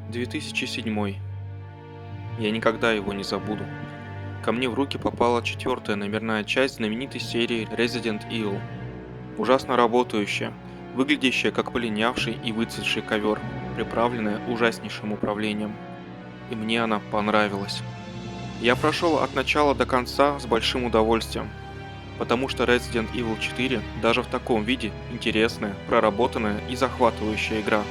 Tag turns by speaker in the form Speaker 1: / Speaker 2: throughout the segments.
Speaker 1: 2007. Я никогда его не забуду. Ко мне в руки попала 4-я номерная часть знаменитой серии Resident Evil. Ужасно работающая, выглядящая как полинявший и выцветший ковер, приправленная ужаснейшим управлением. И мне она понравилась. Я прошел от начала до конца с большим удовольствием, потому что Resident Evil 4 даже в таком виде интересная, проработанная и захватывающая игра.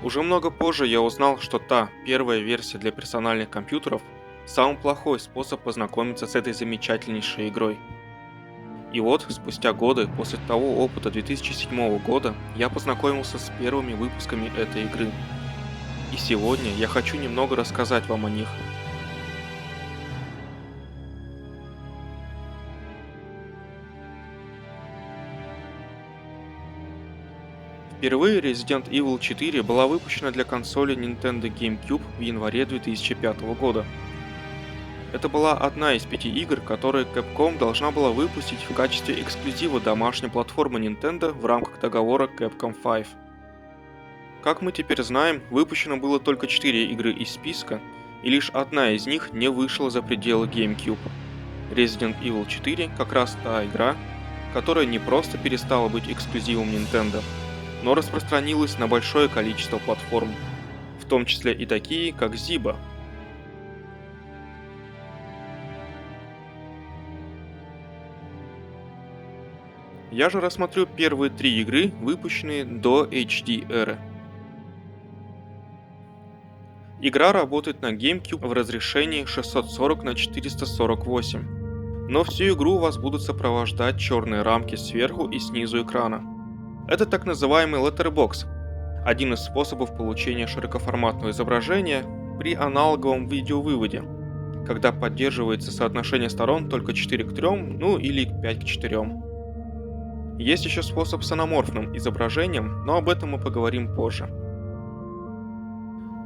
Speaker 1: Уже много позже я узнал, что та первая версия для персональных компьютеров – самый плохой способ познакомиться с этой замечательнейшей игрой. И вот, спустя годы после того опыта 2007 года, я познакомился с первыми выпусками этой игры. И сегодня я хочу немного рассказать вам о них. Впервые Resident Evil 4 была выпущена для консоли Nintendo GameCube в январе 2005 года. Это была одна из 5 игр, которые Capcom должна была выпустить в качестве эксклюзива домашней платформы Nintendo в рамках договора Capcom 5. Как мы теперь знаем, выпущено было только 4 игры из списка, и лишь одна из них не вышла за пределы GameCube. Resident Evil 4 как раз та игра, которая не просто перестала быть эксклюзивом Nintendo, но распространилась на большое количество платформ, в том числе и такие, как Ziba. Я же рассмотрю первые 3 игры, выпущенные до HD-эры. Игра работает на GameCube в разрешении 640 на 448, но всю игру вас будут сопровождать черные рамки сверху и снизу экрана. Это так называемый letterbox, один из способов получения широкоформатного изображения при аналоговом видеовыводе, когда поддерживается соотношение сторон только 4 к 3, ну или 5 к 4. Есть еще способ с анаморфным изображением, но об этом мы поговорим позже.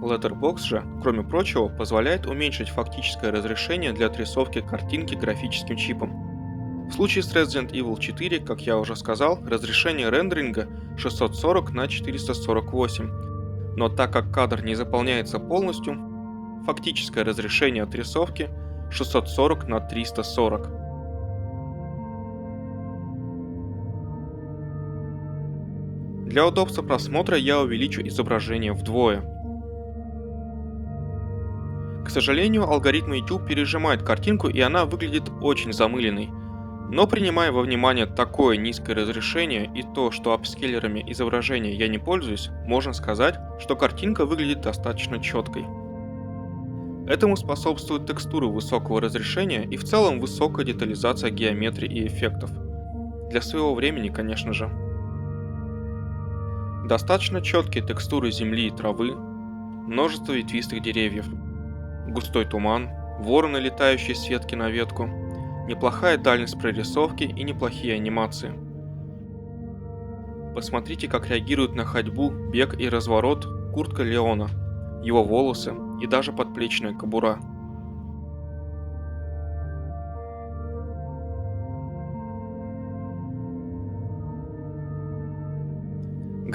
Speaker 1: Letterbox же, кроме прочего, позволяет уменьшить фактическое разрешение для отрисовки картинки графическим чипом. В случае с Resident Evil 4, как я уже сказал, разрешение рендеринга 640 на 448, но так как кадр не заполняется полностью, фактическое разрешение отрисовки 640 на 340. Для удобства просмотра я увеличу изображение вдвое. К сожалению, алгоритм YouTube пережимает картинку, и она выглядит очень замыленной. Но принимая во внимание такое низкое разрешение и то, что апскейлерами изображения я не пользуюсь, можно сказать, что картинка выглядит достаточно четкой. Этому способствуют текстуры высокого разрешения и в целом высокая детализация геометрии и эффектов. Для своего времени, конечно же. Достаточно четкие текстуры земли и травы, множество ветвистых деревьев, густой туман, вороны, летающие с ветки на ветку, неплохая дальность прорисовки и неплохие анимации. Посмотрите, как реагирует на ходьбу, бег и разворот куртка Леона, его волосы и даже подплечная кобура.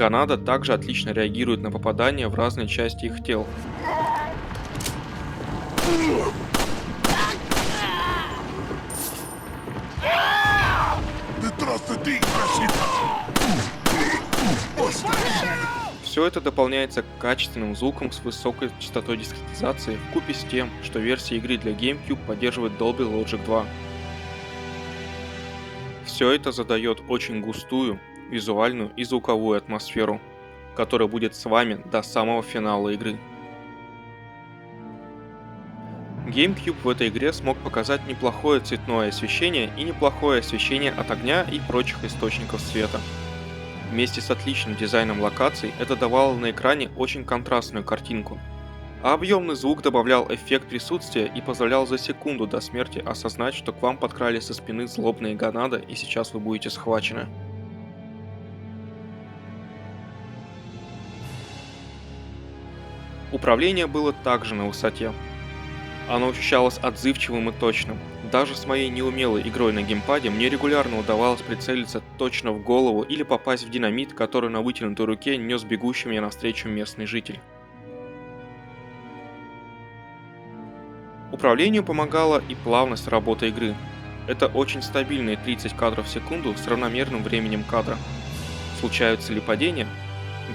Speaker 1: Гранада также отлично реагирует на попадания в разные части их тел. Все это дополняется качественным звуком с высокой частотой дискретизации вкупе с тем, что версия игры для GameCube поддерживает Dolby Logic 2. Все это задает очень густую, визуальную и звуковую атмосферу, которая будет с вами до самого финала игры. GameCube в этой игре смог показать неплохое цветное освещение и неплохое освещение от огня и прочих источников света. Вместе с отличным дизайном локаций это давало на экране очень контрастную картинку, а объемный звук добавлял эффект присутствия и позволял за секунду до смерти осознать, что к вам подкрали со спины злобные гонада и сейчас вы будете схвачены. Управление было также на высоте. Оно ощущалось отзывчивым и точным. Даже с моей неумелой игрой на геймпаде мне регулярно удавалось прицелиться точно в голову или попасть в динамит, который на вытянутой руке нес бегущий мне навстречу местный житель. Управлению помогала и плавность работы игры. Это очень стабильные 30 кадров в секунду с равномерным временем кадра. Случаются ли падения?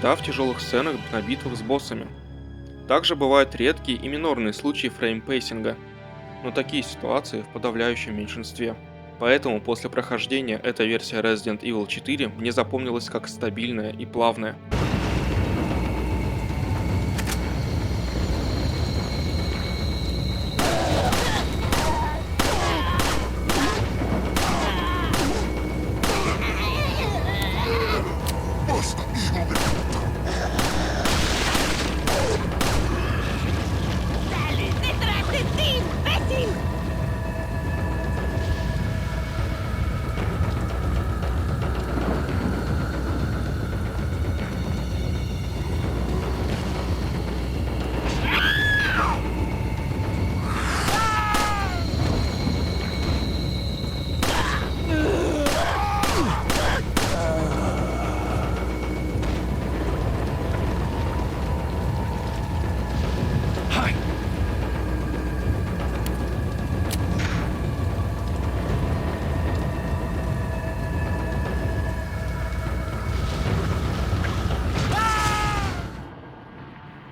Speaker 1: Да, в тяжелых сценах на битвах с боссами. Также бывают редкие и минорные случаи фреймпейсинга, но такие ситуации в подавляющем меньшинстве. Поэтому после прохождения эта версия Resident Evil 4 мне запомнилась как стабильная и плавная.
Speaker 2: ¡Sale detrás de ti, imbécil!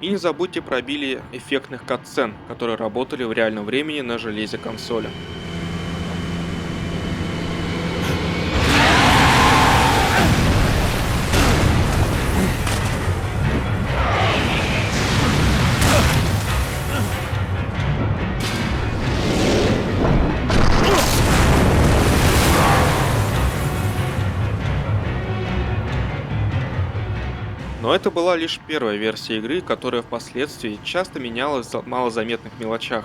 Speaker 1: И не забудьте про обилие эффектных катсцен, которые работали в реальном времени на железе консоли. Но это была лишь первая версия игры, которая впоследствии часто менялась в малозаметных мелочах.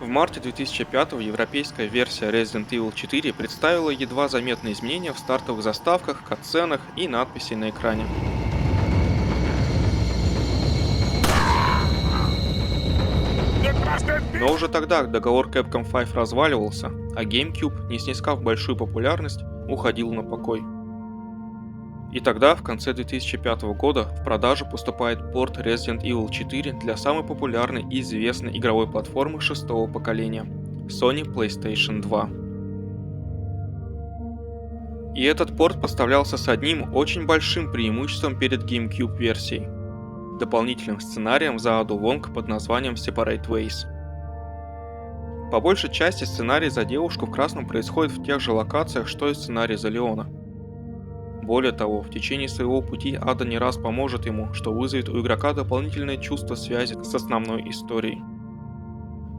Speaker 1: В марте 2005 европейская версия Resident Evil 4 представила едва заметные изменения в стартовых заставках, катсценах и надписи на экране. Но уже тогда договор Capcom 5 разваливался, а GameCube, не снискав большую популярность, уходил на покой. И тогда, в конце 2005 года, в продажу поступает порт Resident Evil 4 для самой популярной и известной игровой платформы шестого поколения – Sony PlayStation 2. И этот порт поставлялся с одним очень большим преимуществом перед GameCube версией – дополнительным сценарием за Аду Вонг под названием Separate Ways. По большей части сценарий за девушку в красном происходит в тех же локациях, что и сценарий за Леона. Более того, в течение своего пути Ада не раз поможет ему, что вызовет у игрока дополнительное чувство связи с основной историей.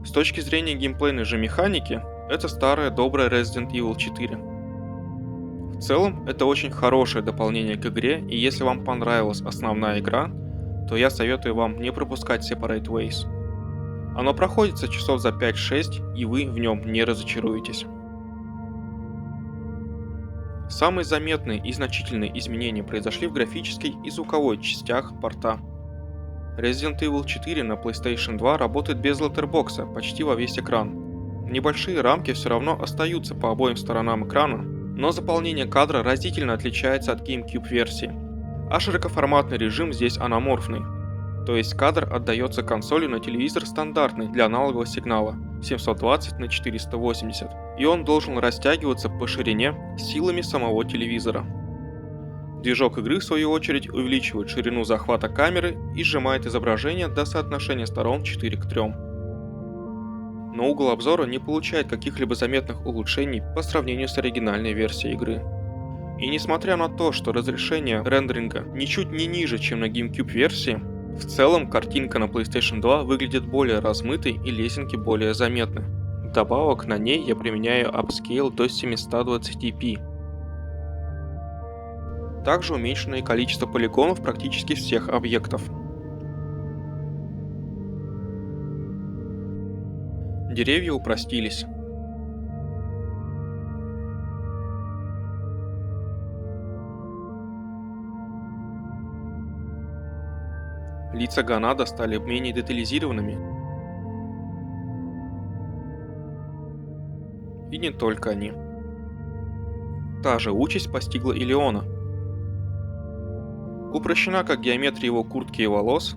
Speaker 1: С точки зрения геймплейной же механики, это старая добрая Resident Evil 4. В целом, это очень хорошее дополнение к игре, и если вам понравилась основная игра, то я советую вам не пропускать Separate Ways. Оно проходится часов за 5-6, и вы в нем не разочаруетесь. Самые заметные и значительные изменения произошли в графической и звуковой частях порта. Resident Evil 4 на PlayStation 2 работает без леттербокса почти во весь экран. Небольшие рамки все равно остаются по обоим сторонам экрана, но заполнение кадра разительно отличается от GameCube версии, а широкоформатный режим здесь анаморфный, то есть кадр отдается консоли на телевизор стандартный для аналогового сигнала 720 на 480, и он должен растягиваться по ширине силами самого телевизора. Движок игры, в свою очередь, увеличивает ширину захвата камеры и сжимает изображение до соотношения сторон 4:3. Но угол обзора не получает каких-либо заметных улучшений по сравнению с оригинальной версией игры. И несмотря на то, что разрешение рендеринга ничуть не ниже, чем на GameCube версии, в целом картинка на PlayStation 2 выглядит более размытой и лесенки более заметны. Вдобавок на ней я применяю upscale до 720p. Также уменьшенное количество полигонов практически всех объектов. Деревья упростились. Лица Ганада стали менее детализированными. И не только они. Та же участь постигла и Леона. Упрощена как геометрия его куртки и волос,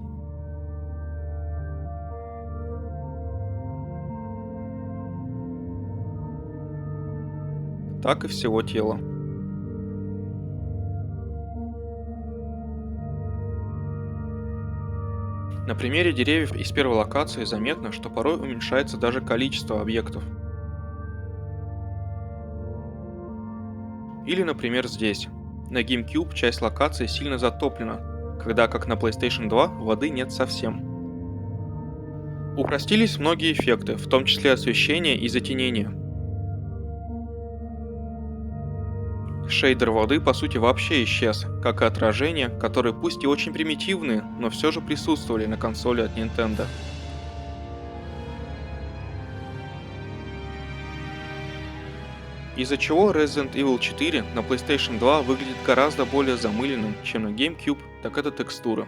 Speaker 1: так и всего тела. На примере деревьев из первой локации заметно, что порой уменьшается даже количество объектов. Или, например, здесь. На GameCube часть локации сильно затоплена, когда, как на PlayStation 2, воды нет совсем. Упростились многие эффекты, в том числе освещение и затенение. Шейдер воды по сути вообще исчез, как и отражения, которые пусть и очень примитивные, но все же присутствовали на консоли от Nintendo. Из-за чего Resident Evil 4 на PlayStation 2 выглядит гораздо более замыленным, чем на GameCube, так это текстуры.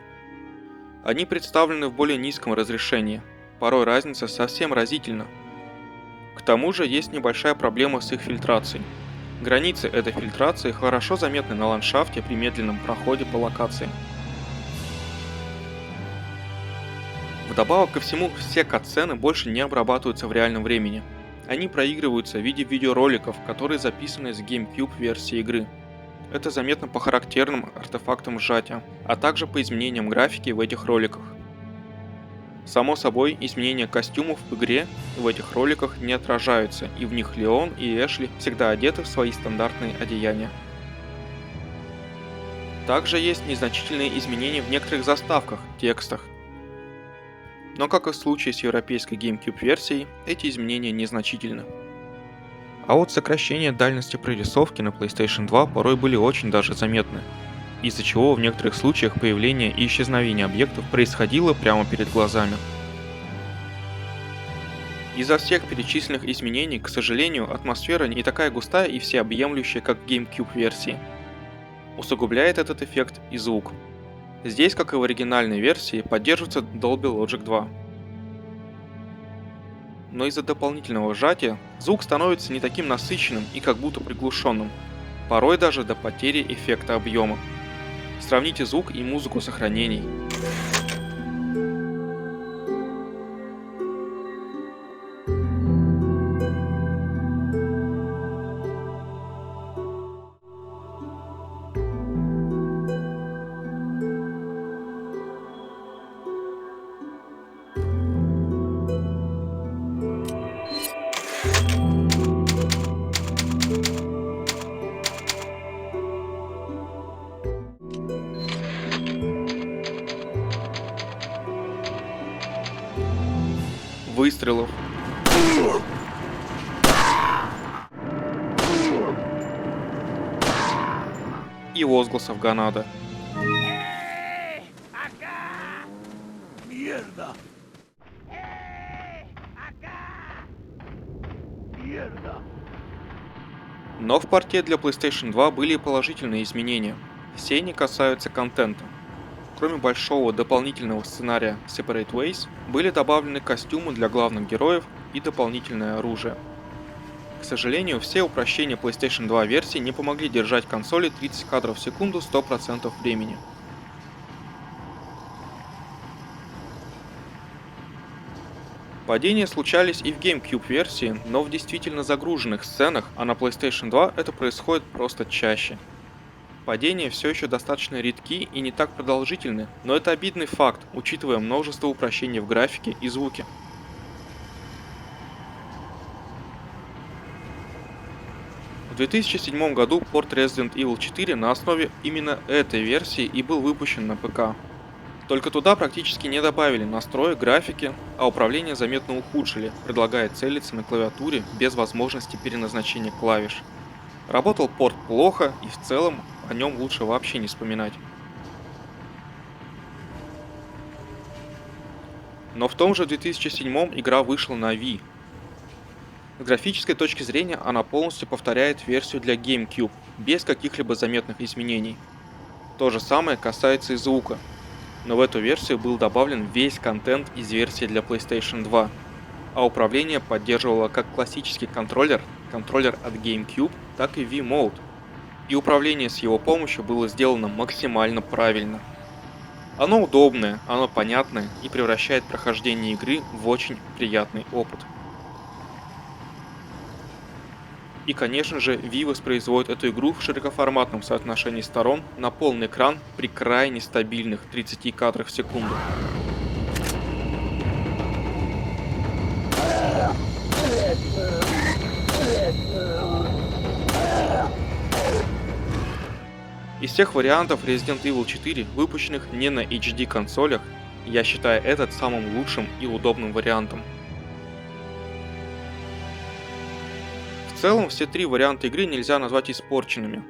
Speaker 1: Они представлены в более низком разрешении, порой разница совсем разительна. К тому же есть небольшая проблема с их фильтрацией. Границы этой фильтрации хорошо заметны на ландшафте при медленном проходе по локации. Вдобавок ко всему, все катсцены больше не обрабатываются в реальном времени. Они проигрываются в виде видеороликов, которые записаны с GameCube версии игры. Это заметно по характерным артефактам сжатия, а также по изменениям графики в этих роликах. Само собой, изменения костюмов в игре в этих роликах не отражаются, и в них Леон и Эшли всегда одеты в свои стандартные одеяния. Также есть незначительные изменения в некоторых заставках, текстах. Но как и в случае с европейской GameCube версией, эти изменения незначительны. А вот сокращения дальности прорисовки на PlayStation 2 порой были очень даже заметны, из-за чего в некоторых случаях появление и исчезновение объектов происходило прямо перед глазами. Из-за всех перечисленных изменений, к сожалению, атмосфера не такая густая и всеобъемлющая, как в GameCube версии. Усугубляет этот эффект и звук. Здесь, как и в оригинальной версии, поддерживается Dolby Logic 2. Но из-за дополнительного сжатия звук становится не таким насыщенным и как будто приглушенным, порой даже до потери эффекта объема. Сравните звук и музыку сохранений. Выстрелов. И возгласов Ганада.
Speaker 3: Mierda. Mierda.
Speaker 1: Но в порте для PlayStation 2 были и положительные изменения. Все они касаются контента. Кроме большого дополнительного сценария Separate Ways, были добавлены костюмы для главных героев и дополнительное оружие. К сожалению, все упрощения PlayStation 2 версии не помогли держать консоли 30 кадров в секунду 100% времени. Падения случались и в GameCube версии, но в действительно загруженных сценах, а на PlayStation 2 это происходит просто чаще. Падения все еще достаточно редки и не так продолжительны, но это обидный факт, учитывая множество упрощений в графике и звуке. В 2007 году порт Resident Evil 4 на основе именно этой версии и был выпущен на ПК. Только туда практически не добавили настроек графики, а управление заметно ухудшили, предлагая целиться на клавиатуре без возможности переназначения клавиш. Работал порт плохо, и в целом о нем лучше вообще не вспоминать. Но в том же 2007 игра вышла на Wii. С графической точки зрения она полностью повторяет версию для GameCube, без каких-либо заметных изменений. То же самое касается и звука, но в эту версию был добавлен весь контент из версии для PlayStation 2, а управление поддерживало как классический контроллер от GameCube, так и Wii Mode, и управление с его помощью было сделано максимально правильно. Оно удобное, оно понятное и превращает прохождение игры в очень приятный опыт. И, конечно же, Wii воспроизводит эту игру в широкоформатном соотношении сторон на полный экран при крайне стабильных 30 кадрах в секунду. Из всех вариантов Resident Evil 4, выпущенных не на HD консолях, я считаю этот самым лучшим и удобным вариантом. В целом, все три варианта игры нельзя назвать испорченными.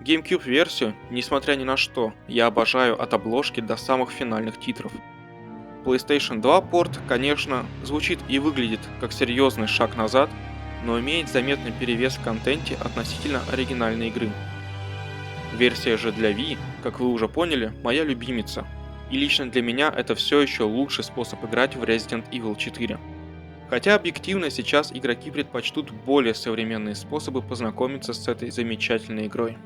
Speaker 1: GameCube-версию, несмотря ни на что, я обожаю от обложки до самых финальных титров. PlayStation 2 порт, конечно, звучит и выглядит как серьезный шаг назад, но имеет заметный перевес в контенте относительно оригинальной игры. Версия же для Wii, как вы уже поняли, моя любимица. И лично для меня это все еще лучший способ играть в Resident Evil 4. Хотя объективно сейчас игроки предпочтут более современные способы познакомиться с этой замечательной игрой.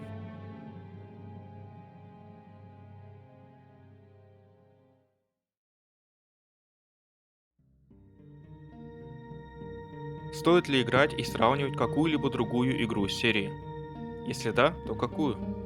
Speaker 1: Стоит ли играть и сравнивать какую-либо другую игру серии? Если да, то какую?